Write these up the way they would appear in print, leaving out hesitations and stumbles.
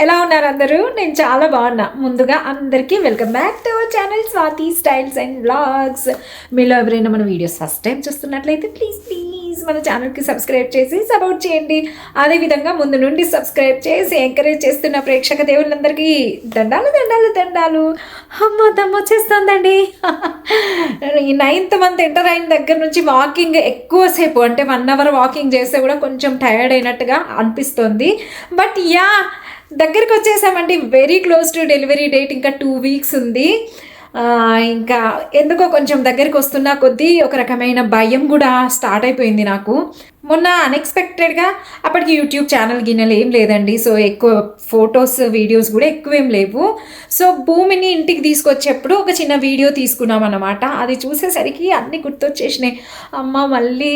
ఎలా ఉన్నారు అందరూ? నేను చాలా బాగున్నా. ముందుగా అందరికీ welcome back to our channel Swathi styles and vlogs. మీలో ఎవరైనా మన వీడియోస్ ఫస్ట్ టైం చూస్తున్నట్లయితే ప్లీజ్ మన ఛానల్కి సబ్స్క్రైబ్ చేసి సపోర్ట్ చేయండి. అదేవిధంగా ముందు నుండి సబ్స్క్రైబ్ చేసి ఎంకరేజ్ చేస్తున్న ప్రేక్షక దేవుళ్ళందరికీ దండాలు దండాలు దండాలు. అమ్మ దమ్మ వచ్చేస్తుందండి. ఈ 9th month ఎంటర్ అయిన దగ్గర నుంచి వాకింగ్ ఎక్కువసేపు, అంటే 1 hour వాకింగ్ చేస్తే కూడా కొంచెం టైర్డ్ అయినట్టుగా అనిపిస్తుంది. బట్ యా, దగ్గరికి వచ్చేసామండి. Very close to delivery date. ఇంకా 2 weeks ఉంది. ఇంకా ఎందుకో కొంచెం దగ్గరికి వస్తున్న కొద్దీ ఒక రకమైన భయం కూడా స్టార్ట్ అయిపోయింది నాకు. మొన్న అన్ఎక్స్పెక్టెడ్గా అప్పటికి యూట్యూబ్ ఛానల్ గిన్నెలు ఏం లేదండి. సో ఎక్కువ ఫొటోస్ వీడియోస్ కూడా ఎక్కువేం లేవు. సో భూమిని ఇంటికి తీసుకొచ్చేప్పుడు ఒక చిన్న వీడియో తీసుకున్నాం అన్నమాట. అది చూసేసరికి అన్నీ గుర్తొచ్చేసినాయి. అమ్మ మళ్ళీ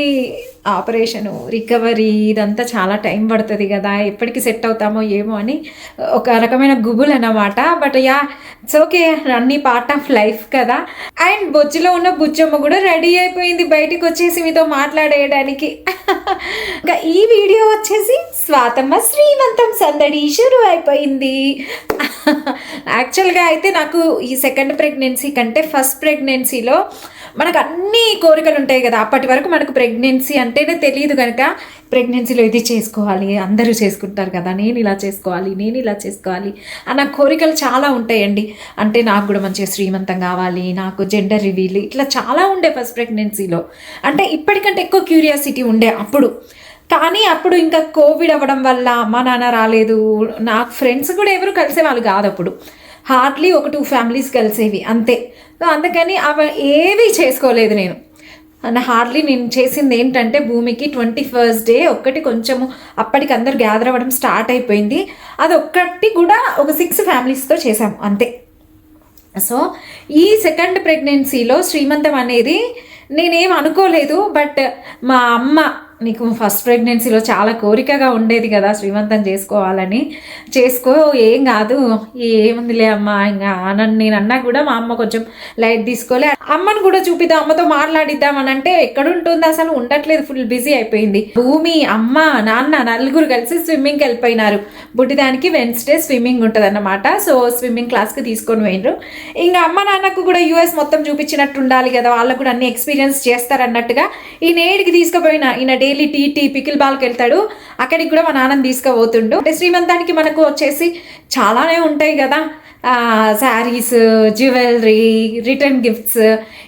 ఆపరేషను, రికవరీ, ఇదంతా చాలా టైం పడుతుంది కదా, ఎప్పటికి సెట్ అవుతామో ఏమో అని ఒక రకమైన గుబుల్ అన్నమాట. బట్ యా, ఇట్స్ ఓకే, అన్ని పార్ట్ ఆఫ్ లైఫ్ కదా. అండ్ బొజ్జులో ఉన్న బుజ్జమ్మ కూడా రెడీ అయిపోయింది బయటికి వచ్చేసి మీతో మాట్లాడేయడానికి. ఇంకా ఈ వీడియో వచ్చేసి స్వాతమ్మ శ్రీమంతం సందడి షురు అయిపోయింది. యాక్చువల్గా అయితే నాకు ఈ సెకండ్ ప్రెగ్నెన్సీ కంటే ఫస్ట్ ప్రెగ్నెన్సీలో మనకు అన్ని కోరికలు ఉంటాయి కదా. అప్పటి వరకు మనకు ప్రెగ్నెన్సీ అంటేనే తెలియదు కనుక ప్రెగ్నెన్సీలో ఇది చేసుకోవాలి, అందరూ చేసుకుంటారు కదా, నేను ఇలా చేసుకోవాలి అన్న కోరికలు చాలా ఉంటాయండి. అంటే నాకు కూడా మంచిగా శ్రీమంతం కావాలి, నాకు జెండర్ రివీల్, ఇట్లా చాలా ఉండే ఫస్ట్ ప్రెగ్నెన్సీలో. అంటే ఇప్పటికంటే ఎక్కువ క్యూరియాసిటీ ఉండే అప్పుడు. కానీ అప్పుడు ఇంకా కోవిడ్ అవ్వడం వల్ల అమ్మ నాన్న రాలేదు, నాకు ఫ్రెండ్స్ కూడా ఎవరు కలిసేవాళ్ళు కాదు అప్పుడు. హార్డ్లీ ఒక 2 families కలిసేవి అంతే. అందుకని అవి ఏవి చేసుకోలేదు నేను. హార్డ్లీ నేను చేసింది ఏంటంటే భూమికి 21st day ఒక్కటి కొంచెము అప్పటికి అందరు గ్యాదర్ అవ్వడం స్టార్ట్ అయిపోయింది. అది ఒక్కటి కూడా ఒక 6 familiesతో చేశాము అంతే. సో ఈ సెకండ్ ప్రెగ్నెన్సీలో శ్రీమంతం అనేది నేనేం అనుకోలేదు. బట్ మా అమ్మ, నీకు ఫస్ట్ ప్రెగ్నెన్సీలో చాలా కోరికగా ఉండేది కదా శ్రీమంతం చేసుకోవాలని, చేసుకో ఏం కాదు, ఏముందిలే అమ్మ, ఇంకా నేను అన్నా కూడా మా అమ్మ కొంచెం లైట్ తీసుకోలే. అమ్మను కూడా చూపిద్దాం, అమ్మతో మాట్లాడిద్దాం అని అంటే ఎక్కడుంటుంది, అసలు ఉండట్లేదు, ఫుల్ బిజీ అయిపోయింది. భూమి, అమ్మ, నాన్న నలుగురు కలిసి స్విమ్మింగ్కి వెళ్ళిపోయినారు. బుడ్డిదానికి వెన్స్డే స్విమ్మింగ్ ఉంటుంది అన్నమాట. సో స్విమ్మింగ్ క్లాస్కి తీసుకొని పోయినరు. ఇంకా అమ్మ నాన్నకు కూడా US మొత్తం చూపించినట్టు ఉండాలి కదా, వాళ్ళకు కూడా అన్ని ఎక్స్పీరియన్స్ చేస్తారన్నట్టుగా ఈయన ఏడికి తీసుకుపోయినా, ఈయన డైలీ టీ పికిల్ బాల్కి వెళ్తాడు, అక్కడికి కూడా మా నాన్నని తీసుకుపోతుండు. అంటే శ్రీమంతానికి మనకు వచ్చేసి చాలానే ఉంటాయి కదా, శారీస్, జ్యువెలరీ, రిటర్న్ గిఫ్ట్స్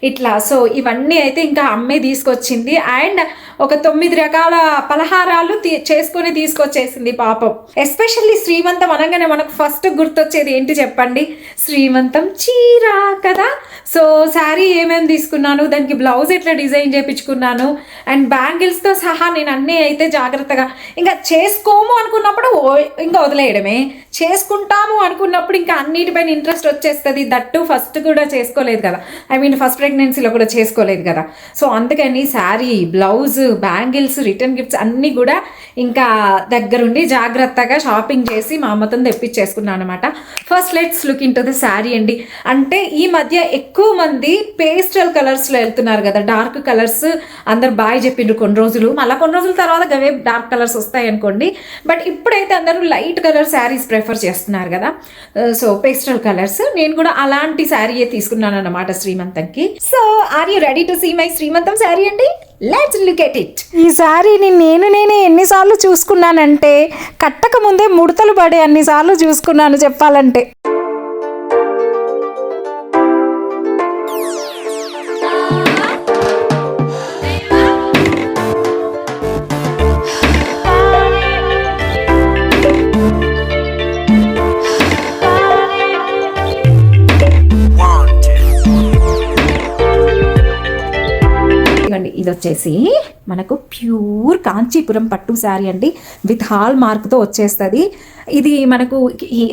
ఇట్లా. సో ఇవన్నీ అయితే ఇంకా అమ్మే తీసుకొచ్చింది. అండ్ ఒక 9 రకాల పలహారాలు చేసుకొని తీసుకొచ్చేసింది పాపం. ఎస్పెషల్లీ శ్రీమంతం అనగానే మనకు ఫస్ట్ గుర్తొచ్చేది ఏంటి చెప్పండి? శ్రీమంతం చీర కదా. సో శారీ ఏమేమి తీసుకున్నాను, దానికి బ్లౌజ్ ఎట్లా డిజైన్ చేయించుకున్నాను, అండ్ బ్యాంగిల్స్తో సహా నేను అన్నీ అయితే జాగ్రత్తగా, ఇంకా చేసుకోము అనుకున్నప్పుడు ఇంకా వదిలేయడమే, చేసుకుంటాము అనుకున్నప్పుడు ఇంకా అన్నిటిపైన ఇంట్రెస్ట్ వచ్చేస్తుంది. దట్టు ఫస్ట్ కూడా చేసుకోలేదు కదా, ఫస్ట్ ప్రెగ్నెన్సీలో కూడా చేసుకోలేదు కదా. సో అందుకని sari, blouse, bangles, return gifts అన్నీ కూడా ఇంకా దగ్గరుండి జాగ్రత్తగా షాపింగ్ చేసి మా అమ్మతో తెప్పించేసుకున్నాను అనమాట. First let's look in to the sari అండి. అంటే ఈ మధ్య ఎక్కువ మంది పేస్టల్ కలర్స్లో వెళ్తున్నారు కదా, డార్క్ కలర్స్. అందరు బాయ్ చెప్పిండ్రు కొన్ని రోజులు, మళ్ళీ కొన్ని రోజుల తర్వాత అవే డార్క్ కలర్స్ వస్తాయి అనుకోండి. బట్ ఇప్పుడైతే అందరూ లైట్ కలర్ శారీస్ ప్రిఫర్ చేస్తున్నారు కదా. సో పేస్టల్ కలర్స్, నేను కూడా అలాంటి శారీయే తీసుకున్నాను అన్నమాట శ్రీమంతంకి. So are you ready to see my Srimantham sari అండి? Let's look at it. ఈ శారీని నేనే ఎన్నిసార్లు చూసుకున్నానంటే కట్టక ముందే ముడతలు పడే అన్నిసార్లు చూసుకున్నాను చెప్పాలంటే. ఇది వచ్చేసి మనకు ప్యూర్ కాంచీపురం పట్టు శారీ అండి, విత్ హాల్ మార్క్తో వచ్చేస్తుంది. ఇది మనకు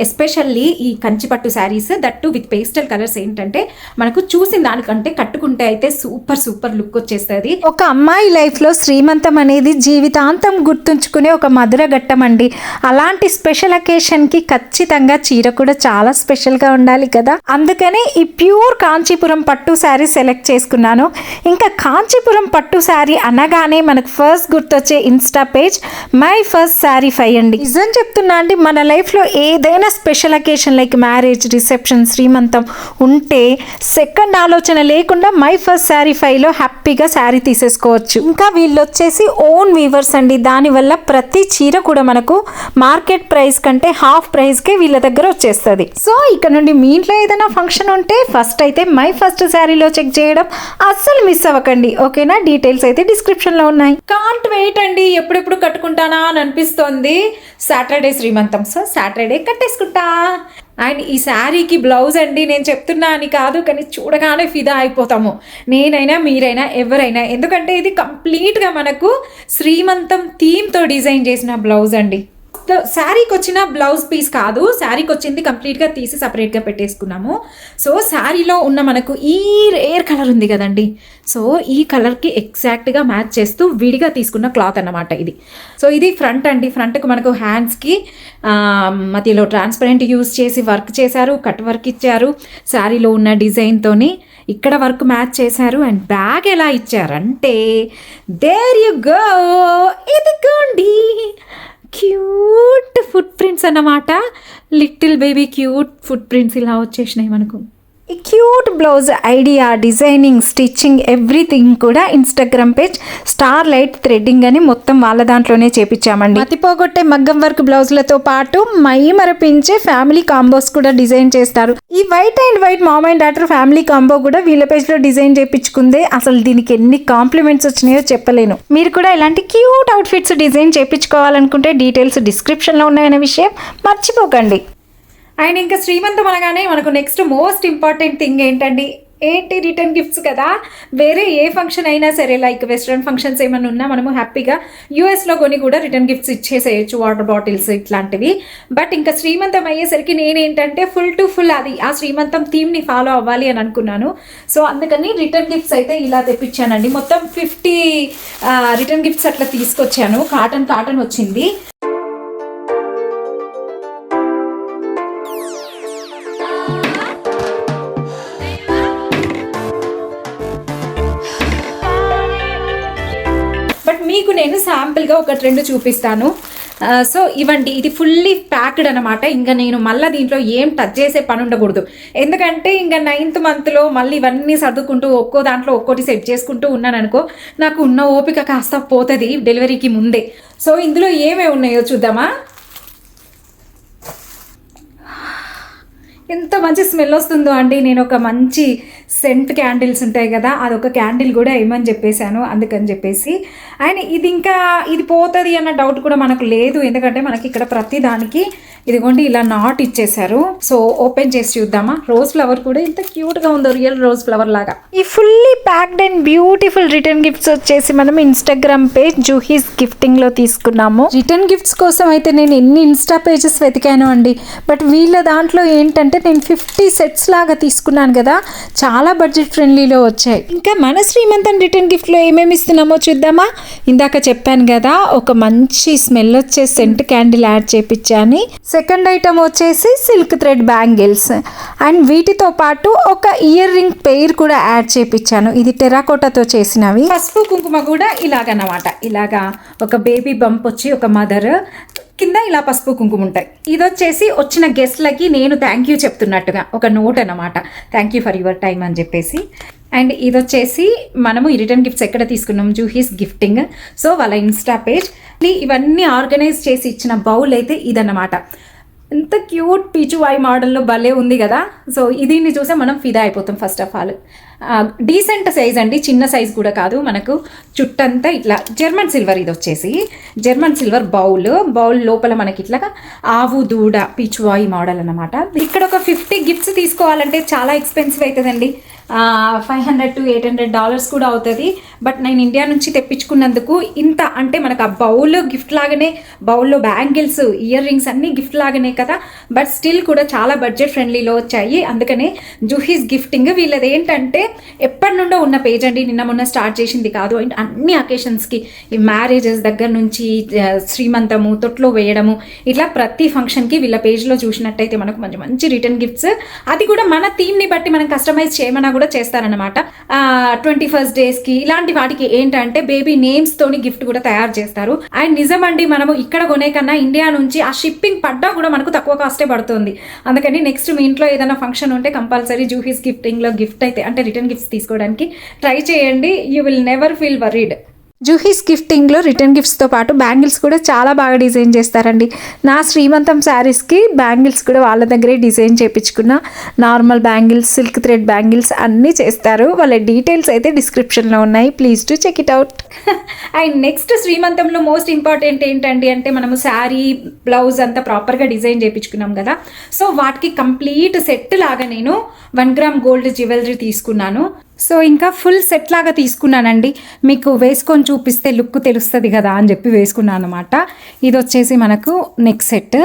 ఎస్పెషల్లీ ఈ కంచి పట్టు saris that with pastel colours ఏంటంటే మనకు చూసిన దానికంటే కట్టుకుంటే అయితే సూపర్ లుక్ వచ్చేస్తుంది. ఒక అమ్మాయి లైఫ్లో శ్రీమంతం అనేది జీవితాంతం గుర్తుంచుకునే ఒక మధుర ఘట్టం అండి. అలాంటి స్పెషల్ అకేషన్కి ఖచ్చితంగా చీర కూడా చాలా స్పెషల్గా ఉండాలి కదా. అందుకనే ఈ ప్యూర్ కాంచీపురం పట్టు శారీ సెలెక్ట్ చేసుకున్నాను. ఇంకా కాంచీపురం పట్టు శారీ అనగానే మనకు ఫస్ట్ గుర్తొచ్చే Insta page my first sari 5 అండి. నిజం చెప్తున్నా అండి, మన లైఫ్లో ఏదైనా special occasion like marriage, reception, శ్రీమంతం ఉంటే సెకండ్ ఆలోచన లేకుండా మై ఫస్ట్ శారీ ఫైవ్లో హ్యాపీగా శారీ తీసేసుకోవచ్చు. ఇంకా వీళ్ళు వచ్చేసి ఓన్ వీవర్స్ అండి. దానివల్ల ప్రతి చీర కూడా మనకు మార్కెట్ ప్రైస్ కంటే హాఫ్ ప్రైస్కే వీళ్ళ దగ్గర వచ్చేస్తుంది. సో ఇక్కడ నుండి మీ ఇంట్లో ఏదైనా ఫంక్షన్ ఉంటే ఫస్ట్ అయితే మై ఫస్ట్ శారీలో చెక్ చేయడం అస్సలు మిస్ అవ్వకండి. ఓకేనా? డీటెయిల్స్ అయితే డిస్క్రిప్షన్లో ఉన్నాయి. కాంట్ వెయిట్ అండి, ఎప్పుడెప్పుడు కట్టుకుంటానా అని అనిపిస్తోంది. సాటర్డే శ్రీమంతం, సో సాటర్డే కట్టేసుకుంటా. అండ్ ఈ శారీకి బ్లౌజ్ అండి, నేను చెప్తున్నా అని కాదు కానీ చూడగానే ఫిదా అయిపోతాము, నేనైనా మీరైనా ఎవరైనా. ఎందుకంటే ఇది కంప్లీట్గా మనకు శ్రీమంతం థీమ్తో డిజైన్ చేసిన బ్లౌజ్ అండి. శారీకి వచ్చిన బ్లౌజ్ పీస్ కాదు, శారీకి వచ్చింది కంప్లీట్గా తీసి సపరేట్గా పెట్టేసుకున్నాము. సో శారీలో ఉన్న మనకు ఈ రేర్ కలర్ ఉంది కదండి, సో ఈ కలర్కి ఎగ్జాక్ట్గా మ్యాచ్ చేస్తూ విడిగా తీసుకున్న క్లాత్ అన్నమాట ఇది. సో ఇది ఫ్రంట్ అండి. ఫ్రంట్కి మనకు హ్యాండ్స్కి మధ్యలో ట్రాన్స్పరెంట్ యూజ్ చేసి వర్క్ చేశారు, కట్ వర్క్ ఇచ్చారు. శారీలో ఉన్న డిజైన్తోని ఇక్కడ వర్క్ మ్యాచ్ చేశారు. అండ్ బ్యాగ్ ఎలా ఇచ్చారంటే దేర్ యు గో, ఇదిగోండి క్యూట్ ఫుట్ ప్రింట్స్ అన్నమాట. Little baby cute foot prints ఇలా వచ్చేసినాయి మనకు. ఈ cute blouse idea, designing, stitching everything కూడా Instagram page star light threading అని మొత్తం వాళ్ళ దాంట్లోనే చేపించామండి. మతిపోగొట్టే మగ్గం వర్క్ బ్లౌజ్లతో పాటు మై మరపించే ఫ్యామిలీ కాంబోస్ కూడా డిజైన్ చేస్తారు. ఈ white and white mom and daughter family combo కూడా వీళ్ళ పేజ్లో డిజైన్ చేయించుకుందే. అసలు దీనికి ఎన్ని కాంప్లిమెంట్స్ వచ్చినాయో చెప్పలేను. మీరు కూడా ఇలాంటి క్యూట్ అవుట్ఫిట్స్ డిజైన్ చేయించుకోవాలనుకుంటే డీటెయిల్స్ డిస్క్రిప్షన్లో ఉన్నాయనే విషయం మర్చిపోకండి. అండ్ ఇంకా శ్రీమంతం అనగానే మనకు నెక్స్ట్ మోస్ట్ ఇంపార్టెంట్ థింగ్ ఏంటండి, రిటర్న్ గిఫ్ట్స్ కదా. వేరే ఏ ఫంక్షన్ అయినా సరే లైక్ వెస్ట్రన్ ఫంక్షన్స్ ఏమైనా ఉన్నా మనము హ్యాపీగా యూఎస్లో కొని కూడా రిటర్న్ గిఫ్ట్స్ ఇచ్చేసేయచ్చు, వాటర్ బాటిల్స్ ఇట్లాంటివి. బట్ ఇంకా శ్రీమంతం అయ్యేసరికి నేనేంటంటే ఫుల్ టు ఫుల్ అది ఆ శ్రీమంతం థీమ్ని ఫాలో అవ్వాలి అని అనుకున్నాను. సో అందుకని రిటర్న్ గిఫ్ట్స్ అయితే ఇలా తెప్పించానండి. మొత్తం 50 రిటర్న్ గిఫ్ట్స్ అట్లా తీసుకొచ్చాను. కాటన్ వచ్చింది. మీకు నేను శాంపుల్గా ఒక ట్రెండ్ చూపిస్తాను. సో ఇవ్వండి, ఇది ఫుల్లీ ప్యాక్డ్ అనమాట. ఇంకా నేను మళ్ళీ దీంట్లో ఏం టచ్ చేసే పని ఉండకూడదు. ఎందుకంటే ఇంకా 9th మంత్లో మళ్ళీ ఇవన్నీ సర్దుకుంటూ ఒక్కో దాంట్లో ఒక్కోటి సెట్ చేసుకుంటూ ఉన్నాను అనుకో, నాకు ఉన్న ఓపిక కాస్త పోతుంది డెలివరీకి ముందే. సో ఇందులో ఏమేమి ఉన్నాయో చూద్దామా. ఎంత మంచి స్మెల్ వస్తుందో అండి. నేను ఒక మంచి సెంట్ క్యాండిల్స్ ఉంటాయి కదా, అదొక క్యాండిల్ కూడా వేయమని చెప్పేశాను అందుకని చెప్పేసి. అండ్ ఇది పోతుంది అన్న డౌట్ కూడా మనకు లేదు, ఎందుకంటే మనకి ఇక్కడ ప్రతి దానికి ఇదిగోండి ఇలా నాట్ ఇచ్చేసారు. సో ఓపెన్ చేసి చూద్దామా. రోజ్ ఫ్లవర్ కూడా ఎంత క్యూట్గా ఉందో, రియల్ రోజ్ ఫ్లవర్ లాగా. ఈ fully packed and beautiful return gifts వచ్చేసి మనం ఇన్స్టాగ్రామ్ పేజ్ జూహీస్ గిఫ్టింగ్లో తీసుకున్నాము. రిటర్న్ గిఫ్ట్స్ కోసం అయితే నేను ఎన్ని ఇన్స్టా పేజెస్ వెతికాను అండి. బట్ వీళ్ళ దాంట్లో ఏంటంటే నేను 50 సెట్స్ లాగా తీసుకున్నాను కదా, చాలా బడ్జెట్ ఫ్రెండ్లీలో వచ్చాయి. ఇంకా మన శ్రీమంతం రిటర్న్ గిఫ్ట్లో ఏమేమి ఇస్తున్నామో చూద్దామా. ఇందాక చెప్పాను కదా ఒక మంచి స్మెల్ వచ్చే సెంట్ క్యాండిల్ యాడ్ చేయించాను. సెకండ్ ఐటమ్ వచ్చేసి సిల్క్ థ్రెడ్ బ్యాంగిల్స్ అండ్ వీటితో పాటు ఒక ఇయర్ రింగ్ పెయిర్ కూడా యాడ్ చేయించాను. ఇది టెరాకోటాతో చేసినవి. పసుపు కుంకుమ కూడా ఇలాగన్నమాట. ఇలాగా ఒక బేబీ బంప్ వచ్చి ఒక మదర్ కింద ఇలా పసుపు కుంకుమ ఉంటాయి. ఇది వచ్చేసి వచ్చిన గెస్ట్లకి నేను థ్యాంక్ యూ చెప్తున్నట్టుగా ఒక నోట్ అన్నమాట, thank you for your time అని చెప్పేసి. అండ్ ఇది వచ్చేసి మనము ఈ రిటర్న్ గిఫ్ట్స్ ఎక్కడ తీసుకున్నాం, జూహీస్ గిఫ్టింగ్. సో వాళ్ళ ఇన్స్టా పేజ్. ఇవన్నీ ఆర్గనైజ్ చేసి ఇచ్చిన బౌల్ అయితే ఇదన్నమాట. ఎంత క్యూట్ పీచువాయి మోడల్లో భలే ఉంది కదా. సో దీన్ని చూసే మనం ఫిదా అయిపోతాం. First of all decent size అండి, చిన్న సైజ్ కూడా కాదు. మనకు చుట్టంతా ఇట్లా జర్మన్ సిల్వర్, ఇది వచ్చేసి జర్మన్ సిల్వర్ బౌల్ లోపల మనకి ఇట్లా ఆవు దూడ పీచువాయి మోడల్ అన్నమాట. ఇక్కడ ఒక 50 గిఫ్ట్స్ తీసుకోవాలంటే చాలా ఎక్స్పెన్సివ్ అవుతుందండి. $500 to $800 కూడా అవుతుంది. బట్ నేను ఇండియా నుంచి తెప్పించుకున్నందుకు ఇంత అంటే మనకు ఆ బౌల్ గిఫ్ట్ లాగానే, బౌల్లో బ్యాంగిల్స్, ఇయర్ రింగ్స్ అన్నీ గిఫ్ట్ లాగానే కదా, బట్ స్టిల్ కూడా చాలా బడ్జెట్ ఫ్రెండ్లీలో వచ్చాయి. అందుకనే జూహీస్ గిఫ్టింగ్ వీళ్ళది ఏంటంటే ఎప్పటి నుండో ఉన్న పేజ్ అండి, నిన్న మొన్న స్టార్ట్ చేసింది కాదు. అండ్ అన్ని అకేషన్స్కి, ఈ మ్యారేజెస్ దగ్గర నుంచి శ్రీమంతము, తొట్లో వేయడము, ఇట్లా ప్రతి ఫంక్షన్కి వీళ్ళ పేజ్లో చూసినట్టయితే మనకు మంచి మంచి రిటర్న్ గిఫ్ట్స్, అది కూడా మన థీమ్ని బట్టి మనం కస్టమైజ్ చేయమన్నా కూడా చేస్తారనమాట. 21st డేస్కి ఇలాంటి వాటికి ఏంటంటే బేబీ నేమ్స్తోని గిఫ్ట్ కూడా తయారు చేస్తారు. అండ్ నిజమండి, మనము ఇక్కడ కొనే కన్నా ఇండియా నుంచి ఆ షిప్పింగ్ పడ్డా కూడా మనకు తక్కువ కాస్టే పడుతుంది. అందుకని నెక్స్ట్ మీ ఇంట్లో ఏదైనా ఫంక్షన్ ఉంటే కంపల్సరీ జూహీస్ గిఫ్టింగ్లో గిఫ్ట్ అయితే అంటే రిటర్న్ గిఫ్ట్స్ తీసుకోవడానికి ట్రై చేయండి. You will never feel worried. Juhi's గిఫ్టింగ్లో రిటర్న్ గిఫ్ట్స్తో పాటు బ్యాంగిల్స్ కూడా చాలా బాగా డిజైన్ చేస్తారండి. నా శ్రీమంతం శారీస్కి బ్యాంగిల్స్ కూడా వాళ్ళ దగ్గరే డిజైన్ చేయించుకున్న. Normal bangles, silk thread bangles అన్నీ చేస్తారు. వాళ్ళ డీటెయిల్స్ అయితే డిస్క్రిప్షన్లో ఉన్నాయి, please to check it out. And next శ్రీమంతంలో మోస్ట్ ఇంపార్టెంట్ ఏంటండి అంటే మనము శారీ బ్లౌజ్ అంతా ప్రాపర్గా డిజైన్ చేయించుకున్నాం కదా. సో వాటికి కంప్లీట్ సెట్ లాగా నేను 1 గ్రామ్ గోల్డ్ జ్యువెలరీ తీసుకున్నాను. సో ఇంకా ఫుల్ సెట్ లాగా తీసుకున్నానండి. మీకు వేసుకొని చూపిస్తే లుక్ తెలుస్తుంది కదా అని చెప్పి వేసుకున్నాను అనమాట. ఇది వచ్చేసి మనకు నెక్ సెట్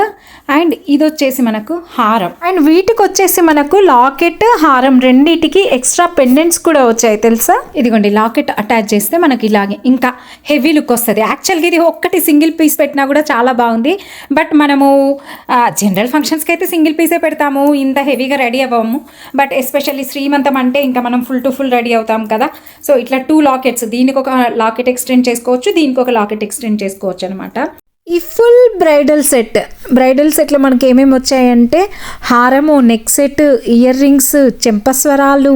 అండ్ ఇది వచ్చేసి మనకు హారం. అండ్ వీటికి వచ్చేసి మనకు లాకెట్, హారం రెండింటికి ఎక్స్ట్రా పెండెంట్స్ కూడా వచ్చాయి తెలుసా. ఇదిగోండి లాకెట్ అటాచ్ చేస్తే మనకి ఇలాగే ఇంకా హెవీ లుక్ వస్తుంది. యాక్చువల్గా ఇది ఒక్కటి సింగిల్ పీస్ పెట్టినా కూడా చాలా బాగుంది. బట్ మనము జనరల్ ఫంక్షన్స్కి అయితే సింగిల్ పీసే పెడతాము, ఇంత హెవీగా రెడీ అవ్వము. బట్ ఎస్పెషల్లీ శ్రీమంతం అంటే ఇంకా మనం ఫుల్ టు ఫుల్ రెడీ అవుతాం కదా. సో ఇట్లా 2 లాకెట్స్, దీనికి ఒక లాకెట్ ఎక్స్టెండ్ చేసుకోవచ్చు, దీనికి ఒక లాకెట్ ఎక్స్టెండ్ చేసుకోవచ్చు అనమాట. ఈ ఫుల్ బ్రైడల్ సెట్లో మనకి ఏమేమి వచ్చాయంటే హారము, నెక్ సెట్, ఇయర్ రింగ్స్, చెంపస్వరాలు,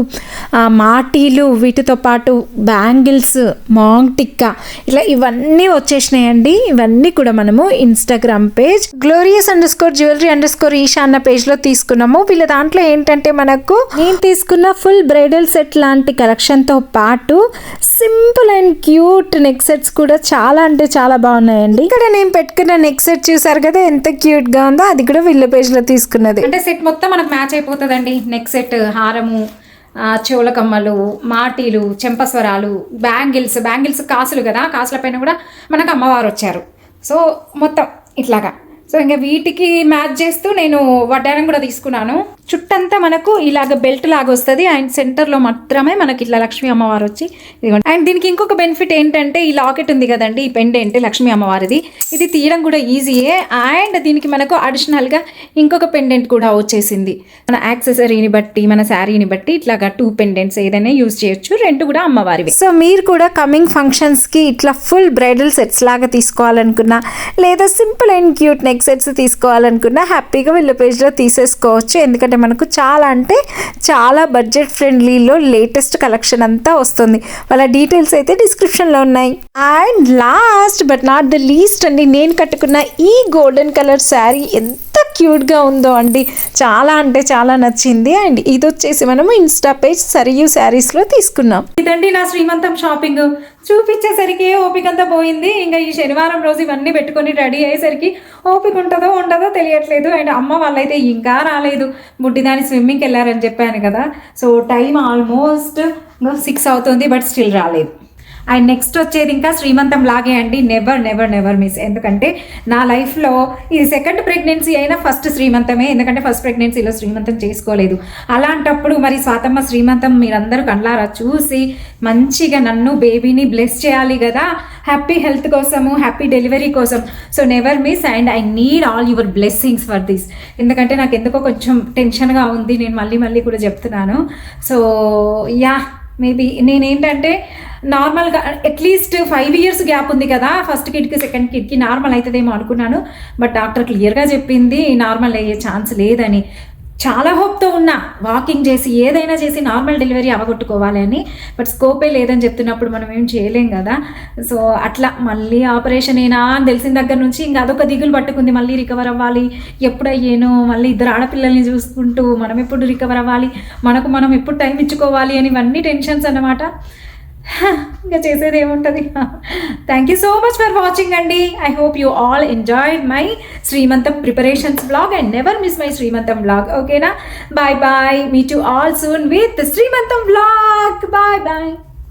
మాటీలు, వీటితో పాటు బ్యాంగిల్స్, మాంగ్ టిక్కా, ఇలా ఇవన్నీ వచ్చేసినాయండి. ఇవన్నీ కూడా మనము ఇన్స్టాగ్రామ్ పేజ్ glorious_jewelry_isha అన్న పేజ్లో తీసుకున్నాము. వీళ్ళ దాంట్లో ఏంటంటే మనకు నేను తీసుకున్న ఫుల్ బ్రైడల్ సెట్ లాంటి కలెక్షన్తో పాటు simple and cute neck sets కూడా చాలా అంటే చాలా బాగున్నాయండి. ఇక్కడ నేను పెట్టుకున్న నెక్ సెట్ చూసారు కదా ఎంత క్యూట్ గా ఉందో, అది కూడా వీళ్ళ పేజ్ లో తీసుకున్నది. అంటే సెట్ మొత్తం మనకు మ్యాచ్ అయిపోతుందండి. నెక్ సెట్, హారము, చెవుల కమ్మలు, మాటీలు, చెంపస్వరాలు, బ్యాంగిల్స్ కాసులు కదా, కాసుల పైన కూడా మనకు అమ్మవారు వచ్చారు. సో మొత్తం ఇట్లాగా. సో ఇంకా వీటికి మ్యాచ్ చేస్తూ నేను వడ్డానం కూడా తీసుకున్నాను. చుట్టంతా మనకు ఇలాగ బెల్ట్ లాగా వస్తుంది అండ్ సెంటర్లో మాత్రమే మనకి ఇట్లా లక్ష్మీ అమ్మవారు వచ్చి ఇదిగోండి. అండ్ దీనికి ఇంకొక బెనిఫిట్ ఏంటంటే ఈ లాకెట్ ఉంది కదండి, ఈ పెండెంట్ లక్ష్మీ అమ్మవారిది, ఇది తీయడం కూడా ఈజీయే. అండ్ దీనికి మనకు అడిషనల్గా ఇంకొక పెండెంట్ కూడా వచ్చేసింది. మన యాక్సెసరీని బట్టి, మన శారీని బట్టి ఇట్లాగా 2 పెండెంట్స్ ఏదైనా యూజ్ చేయొచ్చు. 2 కూడా అమ్మవారివి. సో మీరు కూడా కమింగ్ ఫంక్షన్స్కి ఇట్లా ఫుల్ బ్రైడల్ సెట్స్ లాగా తీసుకోవాలనుకున్నా, లేదా simple and cute neck sets తీసుకోవాలనుకున్నా హ్యాపీగా వీళ్ళ పేజ్లో తీసేసుకోవచ్చు. ఎందుకంటే మనకు చాలా అంటే చాలా బడ్జెట్ ఫ్రెండ్లీలో లేటెస్ట్ కలెక్షన్ అంతా వస్తుంది. వాళ్ళ డీటెయిల్స్ అయితే డిస్క్రిప్షన్లో ఉన్నాయి. And last but not the least అండి, నేను కట్టుకున్న ఈ గోల్డెన్ కలర్ శారీ ఎంత క్యూట్గా ఉందో అండి, చాలా అంటే చాలా నచ్చింది. అండ్ ఇది వచ్చేసి మనము ఇన్స్టా పేజ్ సరియు శారీస్లో తీసుకున్నాం. ఇదండి నా శ్రీమంతం షాపింగ్. చూపించేసరికి ఓపిక అంతా పోయింది. ఇంకా ఈ శనివారం రోజు ఇవన్నీ పెట్టుకొని రెడీ అయ్యేసరికి ఓపిక ఉంటుందో ఉండదో తెలియట్లేదు. అండ్ అమ్మ వాళ్ళైతే ఇంకా రాలేదు, బుడ్డిదాని స్విమ్మింగ్కి వెళ్ళారని చెప్పాను కదా. సో టైం ఆల్మోస్ట్ 6 అవుతుంది, బట్ స్టిల్ రాలేదు. అండ్ నెక్స్ట్ వచ్చేది ఇంకా శ్రీమంతం లాగే అండి. Never miss. ఎందుకంటే నా లైఫ్లో ఇది సెకండ్ ప్రెగ్నెన్సీ అయినా ఫస్ట్ శ్రీమంతమే. ఎందుకంటే ఫస్ట్ ప్రెగ్నెన్సీలో శ్రీమంతం చేసుకోలేదు. అలాంటప్పుడు మరి స్వాతమ్మ శ్రీమంతం మీరందరూ కళ్ళారా చూసి మంచిగా నన్ను బేబీని బ్లెస్ చేయాలి కదా, హ్యాపీ హెల్త్ కోసము, హ్యాపీ డెలివరీ కోసం. So never miss. And I need all your blessings for this. ఎందుకంటే నాకు ఎందుకో కొంచెం టెన్షన్గా ఉంది, నేను మళ్ళీ కూడా చెప్తున్నాను. సో యా, మేబీ నేనేంటంటే నార్మల్గా అట్లీస్ట్ 5 years గ్యాప్ ఉంది కదా, ఫస్ట్ కిడ్కి సెకండ్ కిడ్కి నార్మల్ అవుతుందేమో అనుకున్నాను. బట్ డాక్టర్ క్లియర్గా చెప్పింది నార్మల్ అయ్యే ఛాన్స్ లేదని. చాలా హోప్తో ఉన్నా, వాకింగ్ చేసి ఏదైనా చేసి నార్మల్ డెలివరీ అవగొట్టుకోవాలి అని. బట్ స్కోపే లేదని చెప్తున్నప్పుడు మనం ఏం చేయలేం కదా. సో అట్లా మళ్ళీ ఆపరేషన్ అయినా అని తెలిసిన దగ్గర నుంచి ఇంకా అదొక దిగులు పట్టుకుంది. మళ్ళీ రికవర్ అవ్వాలి, ఎప్పుడు అయ్యాను, మళ్ళీ 2 ఆడపిల్లల్ని చూసుకుంటూ మనం ఎప్పుడు రికవర్ అవ్వాలి, మనం ఎప్పుడు టైం ఇచ్చుకోవాలి అని ఇవన్నీ టెన్షన్స్ అన్నమాట. ఇంకా చేసేది ఏముంటుంది. Thank you so much for watching అండి. I hope you all enjoyed my Srimantham preparations blog and never miss my Srimantham blog. ఓకేనా, bye meet you all soon with Srimantham blog. Bye.